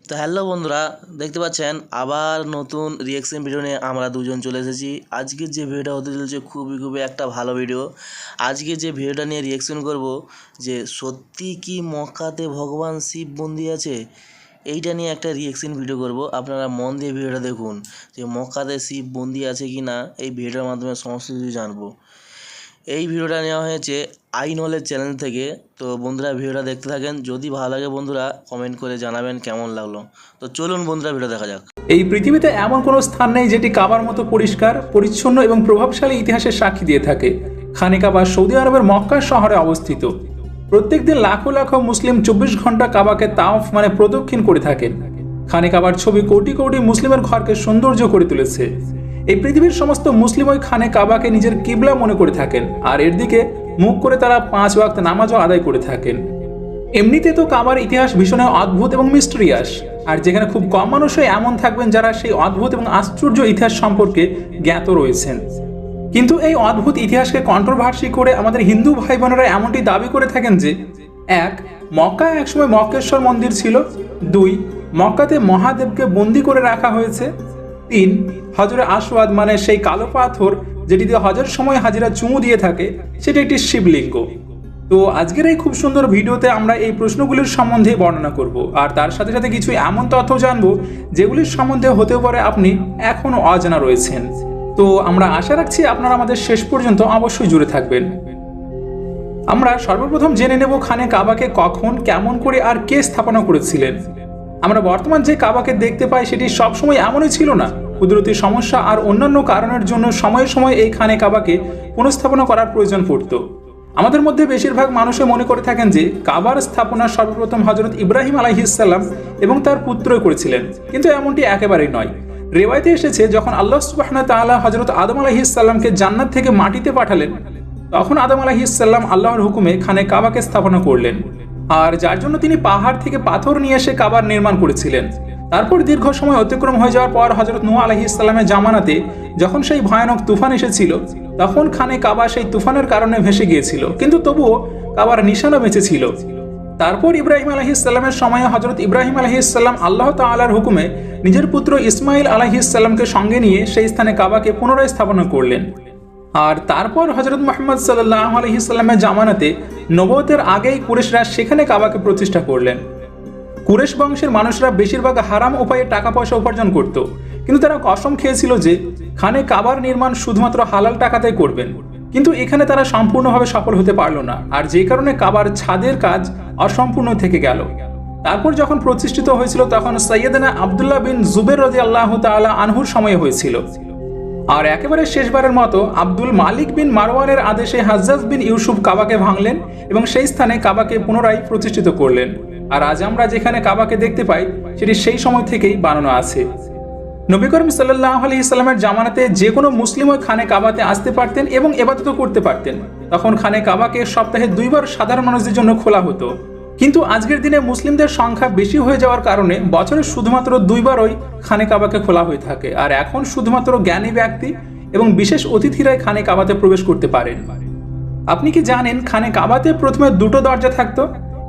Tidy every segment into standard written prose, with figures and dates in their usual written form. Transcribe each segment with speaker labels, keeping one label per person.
Speaker 1: তো হ্যালো বন্ধুরা, দেখতে পাচ্ছেন আবার নতুন রিয়াকশন ভিডিও নিয়ে আমরা দুজন চলে এসেছি। আজকের যে ভিডিওটা হতে চলেছে খুবই একটা ভালো ভিডিও। আজকে যে ভিডিওটা নিয়ে রিয়াকশন করব, যে সত্যি কি মক্কাতে ভগবান শিব বন্দি আছে, এইটা নিয়ে একটা রিয়াকশন ভিডিও করব। আপনারা মন দিয়ে ভিডিওটা দেখুন, যে মক্কাতে শিব বন্দি আছে কি না, এই ভিডিওর মাধ্যমে সমস্ত কিছু জানবো। এই ভিডিওটা নেওয়া হয়েছে আই নলেজ চ্যানেল থেকে। তো বন্ধুরা ভিডিওটা দেখতে থাকেন, যদি ভালো লাগে বন্ধুরা কমেন্ট করে জানাবেন কেমন লাগলো। তো চলুন বন্ধুরা ভিডিও দেখা যাক।
Speaker 2: এই পৃথিবীতে এমন কোনো স্থান নেই যেটি কাবার মতো পরিষ্কার, পরিচ্ছন্ন এবং প্রভাবশালী ইতিহাসের সাক্ষী দিয়ে থাকে। খানে কাবা সৌদি আরবের মক্কা শহরে অবস্থিত। প্রত্যেকদিন লাখো লাখো মুসলিম 24 ঘন্টা কাবাকে তাওয়াফ প্রদক্ষিণ করে থাকেন। খানে কাবার ছবি কোটি কোটি মুসলিমের ঘরকে সৌন্দর্য করে তুলেছে। এই পৃথিবীর সমস্ত মুসলিম ওই খানে কাবাকে নিজের কিবলা মনে করে থাকেন, আর এর দিকে মুখ করে তারা 5 ওয়াক্ত নামাজও আদায় করে থাকেন। এমনিতে তো কাবার ইতিহাস ভীষণ অদ্ভুত এবং মিস্টেরিয়াস, আর যেখানে খুব কম মানুষই এমন থাকবেন যারা সেই অদ্ভুত এবং আশ্চর্য ইতিহাস সম্পর্কে জ্ঞাত রয়েছেন। কিন্তু এই অদ্ভুত ইতিহাসকে কন্ট্রোভার্সি করে আমাদের হিন্দু ভাই বোনেরা এমনটি দাবি করে থাকেন যে 1. মক্কায় একসময় মক্কেশ্বর মন্দির ছিল। 2. মক্কাতে মহাদেবকে বন্দি করে রাখা হয়েছে। 3. হজরে আসওয়াদ সেই কালো পাথর যেটি দিয়ে হজের সময় হাজিরা চুমু দিয়ে থাকে, সেটি একটি শিবলিঙ্গ। তো আজকের এই খুব সুন্দর ভিডিওতে আমরা এই প্রশ্নগুলির সম্বন্ধে বর্ণনা করব, আর তার সাথে সাথে কিছু এমন তথ্য জানবো যেগুলির সম্বন্ধে হতে পারে আপনি এখনো অজানা রয়েছেন। তো আমরা আশা রাখছি আপনারা আমাদের শেষ পর্যন্ত অবশ্যই জুড়ে থাকবেন। আমরা সর্বপ্রথম জেনে নেব খানে কাবাকে কখন, কেমন করে আর কে স্থাপনা করেছিলেন। আমরা বর্তমান যে কাবাকে দেখতে পাই সেটি সবসময় এমনই ছিল না। কুদরতি সমস্যা আর অন্যান্য কারণের জন্য সময়ে সময়ে এই খানে কাবাকে পুনঃস্থাপনা করার প্রয়োজন পড়ত। আমাদের মধ্যে বেশিরভাগ মানুষে মনে করে থাকেন যে কাবার স্থাপনা সর্বপ্রথম হযরত ইব্রাহিম আলাইহিসসালাম এবং তার পুত্রই করেছিলেন, কিন্তু এমনটি একেবারেই নয়। রিওয়ায়াতে এসেছে যখন আল্লাহ সুবহানাহু ওয়া তাআলা হযরত আদম আলাইহিসসালামকে জান্নাত থেকে মাটিতে পাঠালেন, তখন আদম আলাইহিসসালাম আল্লাহর হুকুমে খানে কাবাকে স্থাপনা করলেন, আর যার জন্য তিনি পাহাড় থেকে পাথর নিয়ে এসে কাবার নির্মাণ করেছিলেন। তারপর দীর্ঘ সময় অতিক্রম হয়ে যাওয়ার পর হযরত নূহ আলাইহিসসালামের জামানাতে যখন সেই ভয়ানক তুফান এসেছিল, তখন খানে কাবা সেই তুফানের কারণে ভেসে গিয়েছিল, কিন্তু তবুও কাবার নিশানা বেঁচে ছিল। তারপর ইব্রাহিম আলাইহিসসালামের সময়ে হযরত ইব্রাহিম আলাইহিসসালাম আল্লাহ তাআলার হুকুমে নিজের পুত্র ইসমাইল আলাইহিসসালামকে সঙ্গে নিয়ে সেই স্থানে কাবাকে পুনরায় স্থাপনা করলেন। আর তারপর হযরত মুহাম্মদ সাল্লাল্লাহু আলাইহি সাল্লামের জামানাতে নবুয়তের আগেই কুরাইশরা সেখানে কাবাকে প্রতিষ্ঠা করলেন। কুরাইশ বংশের মানুষরা বেশিরভাগ হারাম উপায়ে টাকা পয়সা উপার্জন করত, কিন্তু তারা কসম খেয়েছিল যে খানে কাবার নির্মাণ শুধুমাত্র হালাল টাকাতেই করবেন। কিন্তু এখানে তারা সম্পূর্ণভাবে সফল হতে পারল না, আর যে কারণে কাবার ছাদের কাজ অসম্পূর্ণ থেকে গেল। তারপর যখন প্রতিষ্ঠিত হয়েছিল তখন সাইয়েদনা আব্দুল্লাহ বিন জুবের রাদিয়াল্লাহু তাআলা আনহুর সময়ে হয়েছিল। আর একেবারে শেষবারের মতো আব্দুল মালিক বিন মারওয়ানের আদেশে হাজ্জাজ বিন ইউসুফ কাবাকে ভাঙলেন এবং সেই স্থানে কাবাকে পুনরায় প্রতিষ্ঠিত করলেন। আর আজ আমরা যেখানে কাবাকে দেখতে পাই সেটি সেই সময় থেকেই বানানো আছে। নবী করিম সাল্লাল্লাহু আলাইহি সাল্লামের জামানাতে যে কোনো মুসলিম ওই খানে কাবাতে আসতে পারতেন এবং ইবাদত করতে পারতেন। তখন খানে কাবাকে সপ্তাহে 2 বার সাধারণ মানুষদের জন্য খোলা হতো, কিন্তু আজকের দিনে মুসলিমদের সংখ্যা বেশি হয়ে যাওয়ার কারণে বছরে শুধুমাত্র 2 বারই খানে কাবাকে খোলা হয়ে থাকে। আর এখন শুধুমাত্র জ্ঞানী ব্যক্তি এবং বিশেষ অতিথিরাই খানে কাবাতে প্রবেশ করতে পারেন। আপনি কি জানেন খানে কাবাতে প্রথমে 2টো দরজা থাকতো,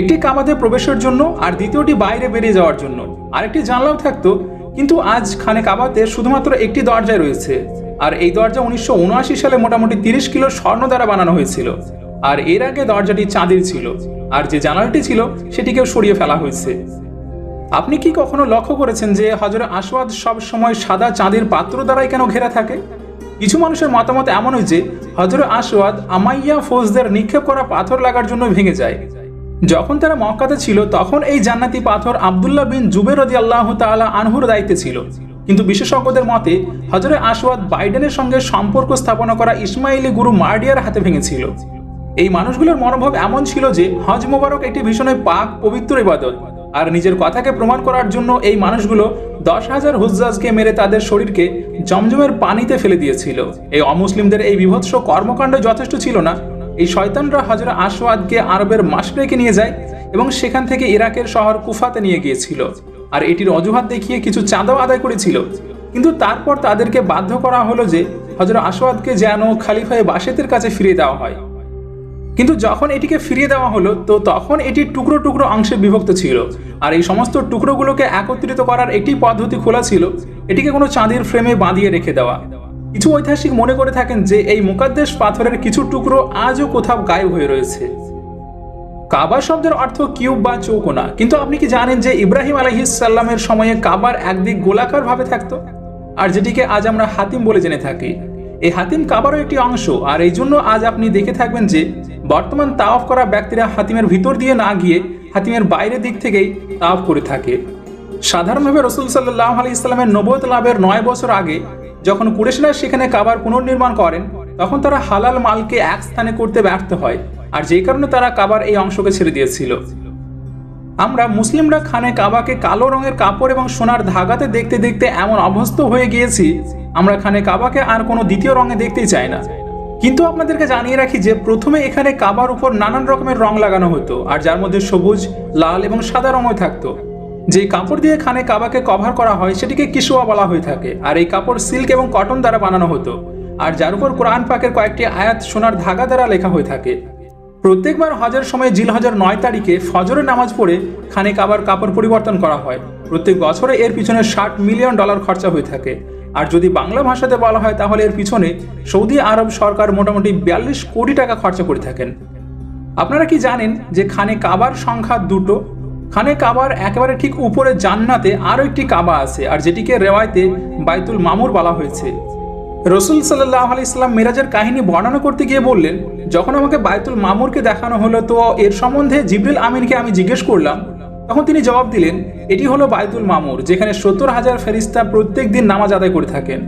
Speaker 2: একটি কাবাতে প্রবেশের জন্য আর দ্বিতীয়টি বাইরে বেরিয়ে যাওয়ার জন্য। আরেকটি জানলাও থাকতো, কিন্তু আজ খানে কাবাতে শুধুমাত্র একটি দরজাই রয়েছে। আর এই দরজা 1979 সালে মোটামুটি 30 কিলো স্বর্ণ দ্বারা বানানো হয়েছিল। আর এর আগে দরজাটি চাঁদির ছিল, আর যে জানালাটি ছিল সেটিকেও সরিয়ে ফেলা হয়েছে। আপনি কি কখনো লক্ষ্য করেছেন যে হজরে আসওয়াদ সব সময় সাদা চাঁদের পাত্র দ্বারাই কেন ঘেরা থাকে? কিছু মানুষের মতামত এমনই যে হজরে আসওয়াদ আমাইয়া ফৌজদের নিক্ষেপ করা পাথর লাগার জন্য ভেঙে যায়। যখন তারা মক্কাতে ছিল তখন এই জান্নাতি পাথর আব্দুল্লাহ বিন জুবের রাদিয়াল্লাহু তাআলা আনহুর দায়িত্বে ছিল, কিন্তু বিশেষজ্ঞদের মতে হজরে আসওয়াদ বাইডেনের সঙ্গে সম্পর্ক স্থাপনা করা ইসমাইলি গুরু মার্ডিয়ার হাতে ভেঙেছিল। এই মানুষগুলোর মনোভাব এমন ছিল যে হজ মোবারক একটি ভীষণই পাক পবিত্র ইবাদত, আর নিজের কথাকে প্রমাণ করার জন্য এই মানুষগুলো 10,000 হুজ্জাজকে মেরে তাদের শরীরকে জমজমের পানিতে ফেলে দিয়েছিল। এই অমুসলিমদের এই বিভৎস কর্মকাণ্ড যথেষ্ট ছিল না, এই শয়তানরা হজরে আসওয়াদকে আরবের মাশরেকে নিয়ে যায় এবং সেখান থেকে ইরাকের শহর কুফাতে নিয়ে গিয়েছিল, আর এটির অজুহাত দেখিয়ে কিছু চাঁদাও আদায় করেছিল। কিন্তু তারপর তাদেরকে বাধ্য করা হলো যে হজরে আসওয়াদকে যেন খলিফায়ে বাশেতের কাছে ফিরিয়ে দেওয়া হয়। কিন্তু যখন এটিকে ফিরিয়ে দেওয়া হলো তো তখন এটি টুকরো টুকরো অংশে বিভক্ত ছিল, আর এই সমস্ত টুকরোগুলোকে একত্রিত করার একটি পদ্ধতি খোলা ছিল, এটিকে কোনো চাঁদের ফ্রেমে বাঁধিয়ে রেখে দেওয়া। কিছু ঐতিহাসিক মনে করে থাকেন যে এই মুকাদ্দেস পাথরের কিছু টুকরো আজও কোথাও গায়েব হয়ে রয়েছে। কাবা শব্দের অর্থ কিউব বা চৌকোনা, কিন্তু আপনি কি জানেন যে ইব্রাহিম আলাইহিস সালামের সময়ে কাবার একদিক গোলাকার ভাবে থাকতো, আর যেটিকে আজ আমরা হাতিম বলে জেনে থাকি। এই হাতিম কাবারও একটি অংশ, আর এই জন্য আজ আপনি দেখে থাকবেন যে বর্তমান তাওয়াফ করা ব্যক্তিরা হাতিমের ভিতর দিয়ে না গিয়ে হাতিমের বাইরের দিক থেকেই তাওয়াফ করে থাকে। সাধারণভাবে রাসূল সাল্লাল্লাহু আলাইহি সাল্লামের নবুয়ত লাভের 9 বছর আগে যখন কুরাইশরা সেখানে কাবার পুনর্নির্মাণ করেন, তখন তারা হালাল মালকে এক স্থানে করতে ব্যর্থ হয়, আর যেই কারণে তারা কাবার এই অংশকে ছেড়ে দিয়েছিল। আমরা মুসলিমরা খানে কাবাকে কালো রঙের কাপড় এবং সোনার ধাগাতে দেখতে দেখতে এমন অভ্যস্ত হয়ে গিয়েছি, আমরা খানে কাবাকে আর কোনো দ্বিতীয় রঙে দেখতেই চাই না। কিন্তু আপনাদেরকে জানিয়ে রাখি যে প্রথমে এখানে কাবার উপর নানান রকমের রং লাগানো হতো, আর যার মধ্যে সবুজ, লাল এবং সাদা রঙও থাকতো। যে কাপড় দিয়ে খানে কাবাকে কভার করা হয় সেটিকে কিসওয়া বলা হয়ে থাকে, আর এই কাপড় সিল্ক এবং কটন দ্বারা বানানো হতো, আর যার উপর কোরআন পাকের কয়েকটি আয়াত সোনার ধাগা দ্বারা লেখা হয়ে থাকে। প্রত্যেকবার হজের সময় জিলহজের 9 তারিখে ফজরের নামাজ পড়ে খানে কাবার কাপড় পরিবর্তন করা হয়। প্রত্যেক বছরে এর পিছনে $60 মিলিয়ন খরচা হয়ে থাকে, আর যদি বাংলা ভাষাতে বলা হয় তাহলে এর পিছনে সৌদি আরব সরকার মোটামুটি 42 কোটি টাকা খরচা করে থাকেন। আপনারা কি জানেন যে খানে কাবার সংখ্যা 2টো? খানে কাবার একেবারে ঠিক উপরে জান্নাতে আরও একটি কাবা আছে, আর যেটিকে রেওয়ায়তে বাইতুল মামুর বলা হয়েছে। রাসূল সাল্লাল্লাহু আলাইহি সাল্লাম মিরাজের কাহিনী বর্ণনা করতে গিয়ে বললেন, যখন আমাকে বাইতুল মামুরকে দেখানো হলো তো এর সম্বন্ধে জিবরিল আমিনকে আমি জিজ্ঞেস করলাম। তখন তিনি জবাব দিলেন, এটি হলো বাইতুল মামুর, যেখানে 70,000 ফেরেশতা প্রত্যেক দিন নামাজ আদায় করে থাকেন।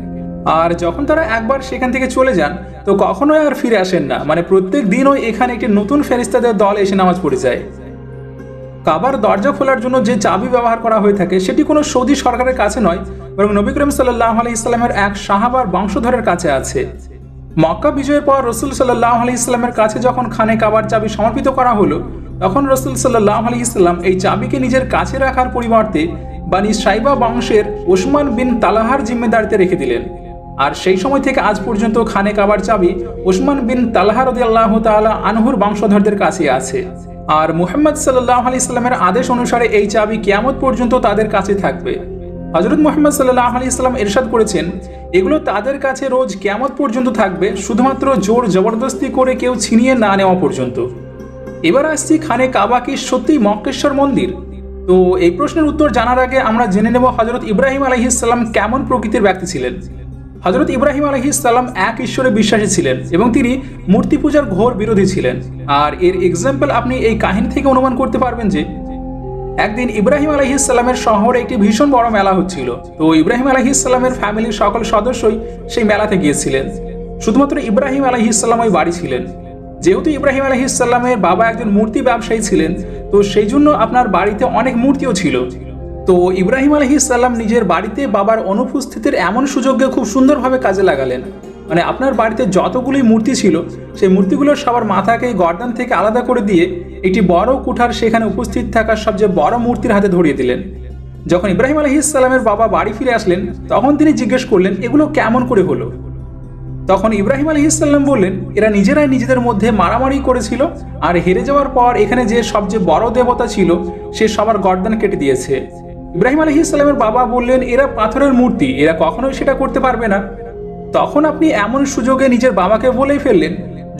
Speaker 2: আর যখন তারা একবার সেখান থেকে চলে যান তো কখনোই আর ফিরে আসেন না, মানে প্রত্যেক দিনই এখানে একটি নতুন ফেরেশতাদের দল এসে নামাজ পড়ে যায়। কাবার দরজা খোলার জন্য যে চাবি ব্যবহার করা হয়ে থাকে সেটি কোনো সৌদি সরকারের কাছে নয়, বরং নবী করিম সাল্লাল্লাহু আলাইহি সাল্লামের এক সাহাবার বংশধরের কাছে আছে। মক্কা বিজয়ের পর রাসূল সাল্লাল্লাহু আলাইহি সাল্লামের কাছে যখন খানে কাবার চাবি সমর্পিত করা হলো, তখন রাসূল সাল্লাল্লাহু আলাইহি সাল্লাম এই চাবিকে নিজের কাছে রাখার পরিবর্তে বানি সাইবা বংশের ওসমান বিন তালহার জিম্মেদারিতে রেখে দিলেন। আর সেই সময় থেকে আজ পর্যন্ত খানে কাবার চাবি ওসমান বিন তালহা রাদিয়াল্লাহু তাআলা আনহুর বংশধরদের কাছে আছে। আর মুহাম্মদ সাল্লাল্লাহু আলাইহি সাল্লামের আদেশ অনুসারে এই চাবি কিয়ামত পর্যন্ত তাদের কাছে থাকবে। হযরত মুহাম্মদ সাল্লাল্লাহু আলাইহি সাল্লাম ইরশাদ করেছেন, এগুলো তাদের কাছে রোজ কিয়ামত পর্যন্ত থাকবে, শুধুমাত্র জোর জবরদস্তি করে কেউ ছিনিয়ে না নেওয়া পর্যন্ত। এবার আসছি, খানে কাবা কি সত্যিই মক্কেশ্বর মন্দির? তো এই প্রশ্নের উত্তর জানার আগে আমরা জেনে নেব হযরত ইব্রাহিম আলাইহিস সালাম কেমন প্রকৃতির ব্যক্তি ছিলেন। হযরত ইব্রাহিম আলাইহিস সালাম এক ঈশ্বরে বিশ্বাসী ছিলেন এবং তিনি মূর্তি পূজার ঘোর বিরোধী ছিলেন। আর এর এক্সাম্পল আপনি এই কাহিনী থেকে অনুমান করতে পারবেন যে একদিন ইব্রাহিম আলাইহিস সালামের শহরে একটি ভীষণ বড় মেলা হচ্ছিল। তো ইব্রাহিম আলাইহিস সালামের ফ্যামিলির সকল সদস্যই সেই মেলাতে গিয়েছিলেন, শুধুমাত্র ইব্রাহিম আলাইহিস সালাম ওই বাড়ি ছিলেন। যেহেতু ইব্রাহিম আলাইহিস সালামের বাবা একজন মূর্তি ব্যবসায়ী ছিলেন, তো সেই জন্য আপনার বাড়িতে অনেক মূর্তিও ছিল। তো ইব্রাহিম আলাইহিস সালাম নিজের বাড়িতে বাবার অনুপস্থিতির এমন সুযোগকে খুব সুন্দরভাবে কাজে লাগালেন। মানে আপনার বাড়িতে যতগুলি মূর্তি ছিল সেই মূর্তিগুলোর সবার মাথাকে গর্দান থেকে আলাদা করে দিয়ে একটি বড় কুঠার সেখানে উপস্থিত থাকা সবচেয়ে বড় মূর্তির হাতে ধরিয়ে দিলেন। যখন ইব্রাহিম আলাইহিস সালামের বাবা বাড়ি ফিরে আসলেন তখন তিনি জিজ্ঞেস করলেন, এগুলো কেমন করে হলো? তখন ইব্রাহিম আলাইহিস সালাম বললেন, এরা নিজেরাই নিজেদের মধ্যে মারামারি করেছিল, আর হেরে যাওয়ার পর এখানে যে সবচেয়ে বড় দেবতা ছিল সে সবার গর্দান কেটে দিয়েছে। ইব্রাহিম আলাইহিস সালামের বাবা বললেন, এরা পাথরের মূর্তি, এরা কখনোই সেটা করতে পারবে না। তখন আপনি এমন সুযোগে নিজের বাবাকে বলেই ফেললেন,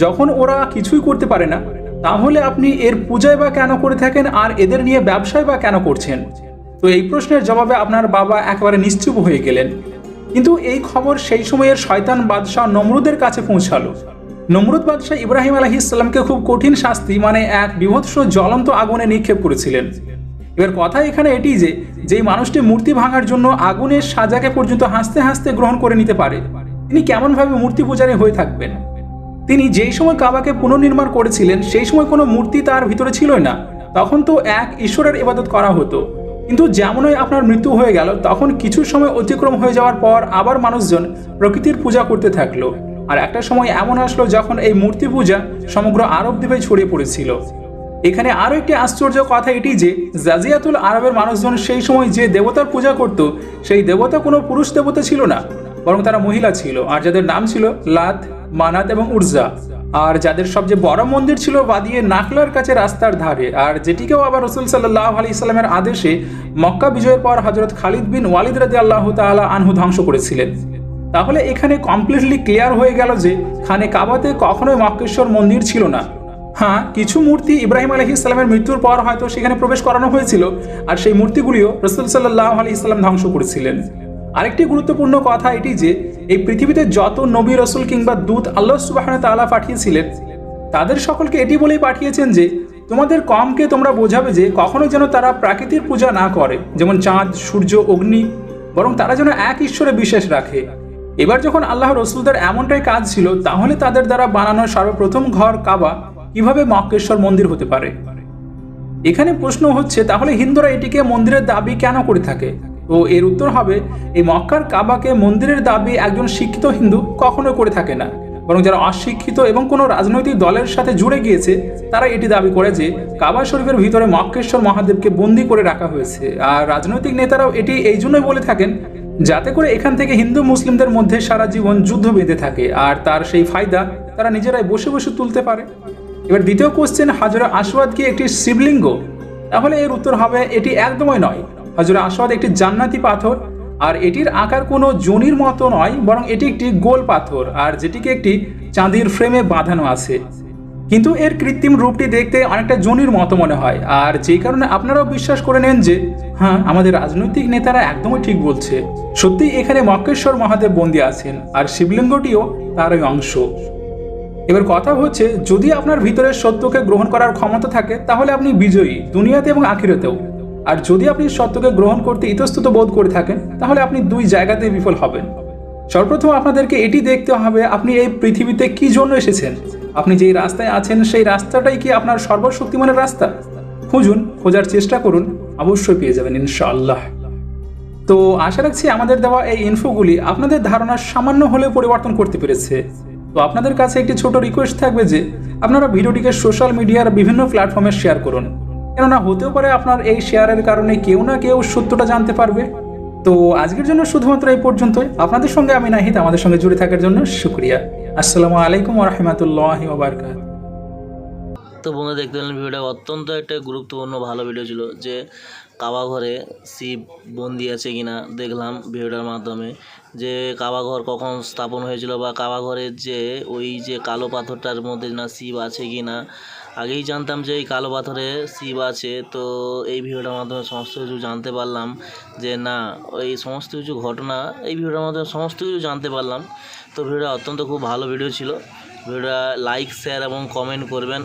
Speaker 2: যখন ওরা কিছুই করতে পারে না তাহলে আপনি এর পূজায় বা কেন করে থাকেন, আর এদের নিয়ে ব্যবসায় বা কেন করছেন? তো এই প্রশ্নের জবাবে আপনার বাবা একেবারে নিশ্চুপ হয়ে গেলেন। কিন্তু এই খবর সেই সময়ের শয়তান বাদশাহ নমরুদের কাছে পৌঁছালো। নমরুদ বাদশাহ ইব্রাহিম আলাইহিস সালামকে খুব কঠিন শাস্তি, মানে এক বিভৎস জ্বলন্ত আগুনে নিক্ষেপ করেছিলেন। এবার কথা এখানে এটি যে যেই মানুষটি মূর্তি ভাঙার জন্য আগুনের সাজাকে পর্যন্ত হাসতে হাসতে গ্রহণ করে নিতে পারে, তিনি কেমনভাবে মূর্তি পূজারী হয়ে থাকবেন? তিনি যেই সময় কাবাকে পুনর্নির্মাণ করেছিলেন সেই সময় কোনো মূর্তি তার ভিতরে ছিলই না, তখন তো এক ঈশ্বরের ইবাদত করা হতো। কিন্তু যেমনই আপনার মৃত্যু হয়ে গেল তখন কিছু সময় অতিক্রম হয়ে যাওয়ার পর আবার মানুষজন প্রকৃতির পূজা করতে থাকলো। আর একটা সময় এমন আসলো যখন এই মূর্তি পূজা সমগ্র আরব দ্বীপে ছড়িয়ে পড়েছিল। এখানে আরও একটি আশ্চর্য কথা এটি যে জাজিয়াতুল আরবের মানুষজন সেই সময় যে দেবতার পূজা করত সেই দেবতা কোনো পুরুষ দেবতা ছিল না, বরং তারা মহিলা ছিল, আর যাদের নাম ছিল লাত, মানাত এবং উর্জা। আর যাদের সবচেয়ে বড় মন্দির ছিল বাদিয়ে নাখলার কাছে রাস্তার ধারে, আর যেটিকেও আবার রাসূল সাল্লাল্লাহু আলাইহি সাল্লামের আদেশে মক্কা বিজয়ের পর হযরত খালিদ বিন ওয়ালিদ রাদিয়াল্লাহু তাআলা আনহু ধ্বংস করেছিলেন। তাহলে এখানে কমপ্লিটলি ক্লিয়ার হয়ে গেল যে খানে কাবাতে কখনোই মক্কেশ্বর মন্দির ছিল না। হ্যাঁ, কিছু মূর্তি ইব্রাহিম আলাইহিস সালামের মৃত্যুর পর হয়তো সেখানে প্রবেশ করানো হয়েছিল, আর সেই মূর্তিগুলিও রাসূল সাল্লাল্লাহু আলাইহি সাল্লাম ধ্বংস করেছিলেন। আরেকটি গুরুত্বপূর্ণ কথা এটি যে এই পৃথিবীতে যত নবী রাসূল কিংবা দূত আল্লাহ সুবহানাহু ওয়া তাআলা পাঠিয়েছিলেন, তাদের সকলকে এটি বলেই পাঠিয়েছেন যে তোমাদের কমকে তোমরা বোঝাবে যে কখনোই যেন তারা প্রাকৃতির পূজা না করে, যেমন চাঁদ, সূর্য, অগ্নি, বরং তারা যেন এক ঈশ্বরে বিশ্বাস রাখে। এবার যখন আল্লাহ রসুলদের এমনটাই কাজ ছিল, তাহলে তাদের দ্বারা বানানো সর্বপ্রথম ঘর কাবা কিভাবে মক্কেশ্বর মন্দির হতে পারে? এখানে প্রশ্ন হচ্ছে, তাহলে হিন্দুরা এটিকে মন্দিরের দাবি কেন করে থাকে? তো এর উত্তর হবে, এই মক্কার কাবাকে মন্দিরের দাবি একজন শিক্ষিত হিন্দু কখনো করে থাকে না, বরং যারা অশিক্ষিত এবং কোনো রাজনৈতিক দলের সাথে জুড়ে গিয়েছে তারা এটি দাবি করে যে কাবা শরীফের ভিতরে মক্কেশ্বর মহাদেবকে বন্দী করে রাখা হয়েছে। আর রাজনৈতিক নেতারাও এটি এই জন্যই বলে থাকেন যাতে করে এখান থেকে হিন্দু মুসলিমদের মধ্যে সারা জীবন যুদ্ধ বেঁধে থাকে, আর তার সেই ফায়দা তারা নিজেরাই বসে বসে তুলতে পারে। এবার দ্বিতীয় কোশ্চেন, হাজরা আসওয়াদ কি একটি শিবলিঙ্গ? তাহলে এর উত্তর হবে, এটি একদমই নয়। হাজরা আসওয়াদ একটি জান্নাতি পাথর, আর এটির আকার কোনো জনির মতো নয়, বরং এটি একটি গোল পাথর, আর যেটিকে একটি চাঁদির ফ্রেমে বাঁধানো আছে। কিন্তু এর কৃত্রিম রূপটি দেখতে অনেকটা জনির মতো মনে হয়, আর যেই কারণে আপনারাও বিশ্বাস করে নেন যে হ্যাঁ, আমাদের রাজনৈতিক নেতারা একদমই ঠিক বলছে। সত্যি এখানে মক্কেশ্বর মহাদেব বন্দী আছেন, আর শিবলিঙ্গটিও তারই অংশ। এবার কথা হচ্ছে, যদি আপনার ভিতরে সত্যকে গ্রহণ করার ক্ষমতা থাকে তাহলে আপনি বিজয়ী দুনিয়াতে এবং আখিরাতেও। আর যদি আপনি সত্যকে গ্রহণ করতে ইতস্তত বোধ করে থাকেন তাহলে আপনি দুই জায়গাতেই বিফল হবেন। সর্বপ্রথম আপনাদেরকে এটি দেখতে হবে আপনি এই পৃথিবীতে কি জন্য এসেছেন। আপনি যেই রাস্তায় আছেন সেই রাস্তাটাই কি আপনার সর্বশক্তিমানের রাস্তা? খুঁজুন, খোঁজার চেষ্টা করুন, অবশ্যই পেয়ে যাবেন ইনশাআল্লাহ। তো আশা রাখছি আমাদের দেওয়া এই ইনফোগুলি আপনাদের ধারণা সামান্য হলেও পরিবর্তন করতে পেরেছে। তো আপনাদের কাছে একটি ছোট রিকোয়েস্ট থাকবে যে আপনারা ভিডিওটিকে সোশ্যাল মিডিয়ার বিভিন্ন প্ল্যাটফর্মে শেয়ার করুন, কেননা হতেও পারে আপনার এই শেয়ারের কারণে কেউ না কেউ সত্যটা জানতে পারবে। তো আজকের জন্য শুধুমাত্র এই পর্যন্তই। আপনাদের সঙ্গে আমি নাহিদ, আমাদের সঙ্গে জুড়ে থাকার জন্য শুকরিয়া। আসসালামু আলাইকুম ওয়া রাহমাতুল্লাহি ওয়া বারাকাতুহু।
Speaker 1: তো বন্ধু, দেখতে পেলেন ভিডিওটা অত্যন্ত একটা গুরুত্বপূর্ণ ভালো ভিডিও ছিল, যে কাবা ঘরে শিব বন্দি আছে কিনা দেখলাম ভিডিওটার মাধ্যমে, যে কাবা ঘর কখন স্থাপন হয়েছিল বা কাবা ঘরের যে ওই যে কালো পাথরটার মধ্যে না শিব আছে কিনা। আগেই জানতাম যে এই কালো পাথরে শিব আছে, তো এই ভিডিওটার মাধ্যমে সমস্ত কিছু জানতে পারলাম যে না, এই সমস্ত কিছু ঘটনা এই ভিডিওটার মাধ্যমে সমস্ত কিছু জানতে পারলাম। তো ভিডিওটা অত্যন্ত খুব ভালো ভিডিও ছিল। ভিডিওটা লাইক, শেয়ার এবং কমেন্ট করবেন।